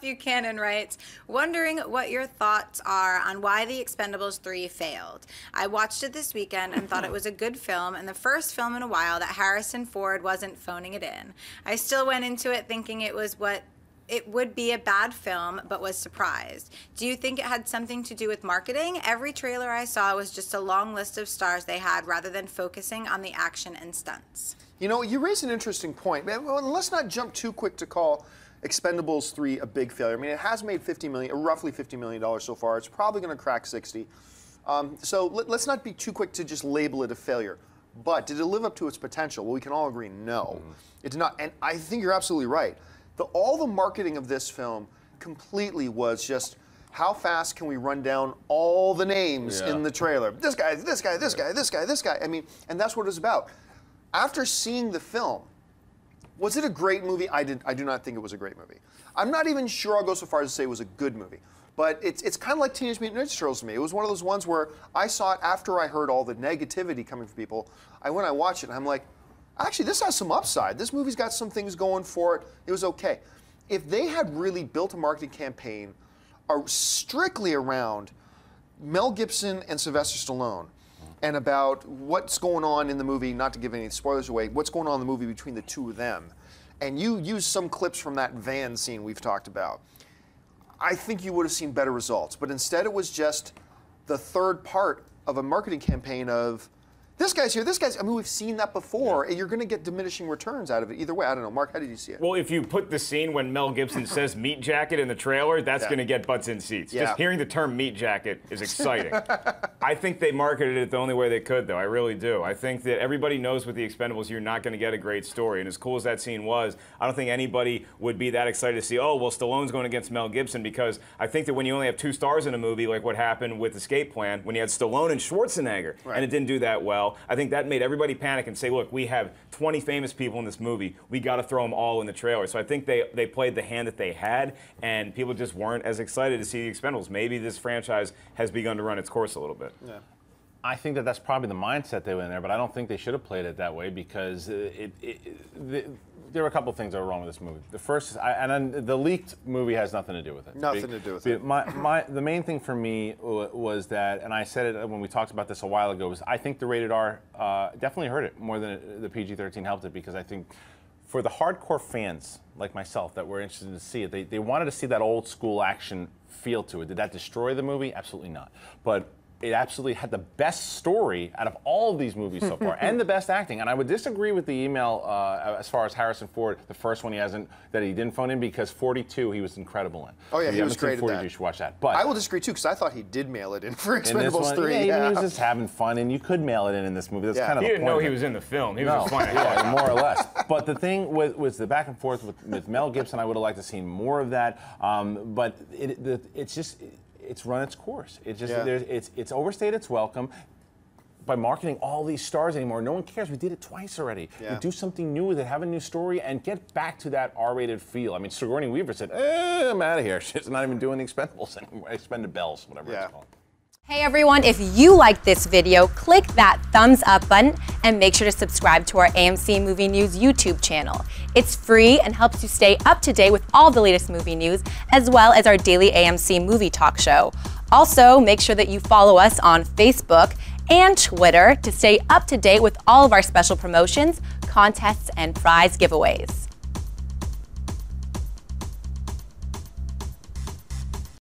Buchanan writes, wondering what your thoughts are on why The Expendables 3 failed. I watched it this weekend and thought it was a good film and the first film in a while that Harrison Ford wasn't phoning it in. I still went into it thinking it would be a bad film, but was surprised. Do you think it had something to do with marketing? Every trailer I saw was just a long list of stars they had rather than focusing on the action and stunts. You know, you raise an interesting point. Well, let's not jump too quick to call Expendables 3 a big failure. I mean, it has made roughly $50 million so far. It's probably going to crack 60. So let's not be too quick to just label it a failure. But did it live up to its potential? Well, we can all agree no. It did not. And I think you're absolutely right. All the marketing of this film completely was just how fast can we run down all the names in the trailer? This guy, this guy, this guy, this guy, this guy. I mean, and that's what it was about. After seeing the film, was it a great movie? I do not think it was a great movie. I'm not even sure I'll go so far as to say it was a good movie. But it's kind of like Teenage Mutant Ninja Turtles to me. It was one of those ones where I saw it after I heard all the negativity coming from people. I watched it and I'm like, actually, this has some upside. This movie's got some things going for it. It was okay. If they had really built a marketing campaign strictly around Mel Gibson and Sylvester Stallone, and about what's going on in the movie, not to give any spoilers away, what's going on in the movie between the two of them, and you use some clips from that van scene we've talked about, I think you would have seen better results. But instead it was just the third part of a marketing campaign of, this guy's here, this guy's, I mean, we've seen that before, and you're going to get diminishing returns out of it either way. I don't know. Mark, how did you see it? Well, if you put the scene when Mel Gibson says meat jacket in the trailer, that's going to get butts in seats. Just hearing the term meat jacket is exciting. I think they marketed it the only way they could, though. I really do. I think that everybody knows with The Expendables you're not going to get a great story. And as cool as that scene was, I don't think anybody would be that excited to see, oh, well, Stallone's going against Mel Gibson, because I think that when you only have 2 stars in a movie, like what happened with Escape Plan, when you had Stallone and Schwarzenegger, and it didn't do that well, I think that made everybody panic and say, look, we have 20 famous people in this movie. We got to throw them all in the trailer. So I think they played the hand that they had, and people just weren't as excited to see The Expendables. Maybe this franchise has begun to run its course a little bit. Yeah. I think that that's probably the mindset they went in there, but I don't think they should have played it that way, because there were a couple of things that were wrong with this movie. The first, and then the leaked movie has nothing to do with it. Nothing to do with it. The main thing for me was that, and I said it when we talked about this a while ago, was I think the rated R definitely hurt it more than the PG-13 helped it, because I think for the hardcore fans like myself that were interested to see it, they wanted to see that old school action feel to it. Did that destroy the movie? Absolutely not. But it absolutely had the best story out of all of these movies so far, and the best acting. And I would disagree with the email as far as Harrison Ford, the first one that he didn't phone in, because 42 he was incredible in. Oh yeah, he was great at that. You should watch that. But I will disagree too, because I thought he did mail it in for Expendables 3. Yeah, he was just having fun, and you could mail it in this movie. That's kind of the point. He didn't know he was in the film. He was just fun. Yeah, more or less. But the thing was the back and forth with Mel Gibson. I would have liked to see more of that. But it's run its course. It's just it's overstayed its welcome by marketing all these stars anymore. No one cares. We did it twice already. We do something new with it, have a new story, and get back to that R-rated feel. I mean, Sigourney Weaver said, I'm out of here. She's not even doing the Expendables anymore. Expendables, whatever it's called. Hey everyone, if you liked this video, click that thumbs up button and make sure to subscribe to our AMC Movie News YouTube channel. It's free and helps you stay up to date with all the latest movie news, as well as our daily AMC movie talk show. Also, make sure that you follow us on Facebook and Twitter to stay up to date with all of our special promotions, contests, and prize giveaways.